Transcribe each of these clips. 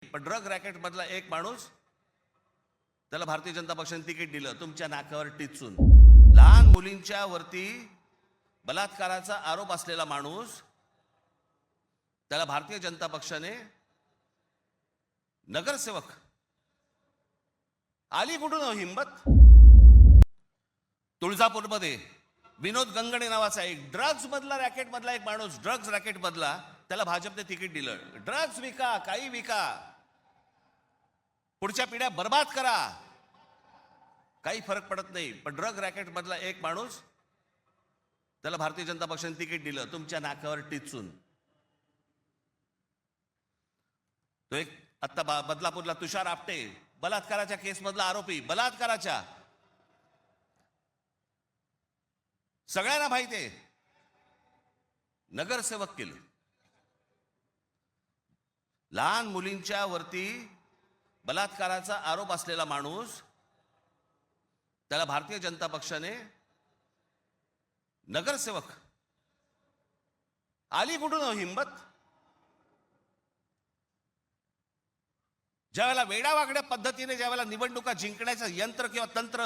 पण drug racket मधला एक माणूस, त्याला भारतीय जनता पक्षाने तिकीट दिलं तुमच्या नाकावर टिचून. लहान मुलींच्या वरती बलात्काराचा आरोप असलेला माणूस, त्याला भारतीय जनता पक्षाने नगरसेवक. आली कुठून हो हिंमत? तुळजापूरमध्ये विनोद गंगणे नावाचा एक ड्रग्ज मधला रॅकेट मधला एक माणूस, ड्रग्ज रॅकेट मधला, त्याला भाजपने तिकीट दिलं. ड्रग्ज विका, काही विका, पुढच्या पिढ्या बर्बाद करा, काही फरक पडत नाही. पण ड्रग रॅकेट मधला एक माणूस, त्याला भारतीय जनता पक्षाने तिकीट दिलं तुमच्या नाकावर टिचून. तो एक आता बदलापूरला तुषार आपटे, बलात्काराच्या केस मधला आरोपी, बलात्काराच्या, सगळ्यांना माहिती आहे, नगरसेवक केले. लहान मुलींच्या वरती बलात्काराचा आरोप असलेला माणूस, त्याला भारतीय जनता पक्षाने नगरसेवक. आली कुठून हो हिंमत? ज्यावेळेला वेडावाकड्या पद्धतीने ज्यावेळेला निवडणुका जिंकण्याचं यंत्र किंवा तंत्र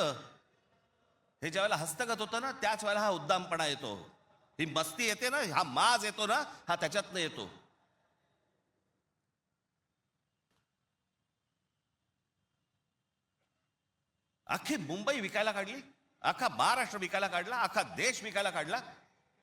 हे ज्यावेळेला हस्तगत होतं ना, त्याच वेळेला हा उद्दामपणा येतो, ही मस्ती येते ना, हा माज येतो ना, हा त्याच्यातनं येतो. अख्खी मुंबई विकायला काढली, अख्खा महाराष्ट्र विकायला काढला, अख्खा देश विकायला काढला.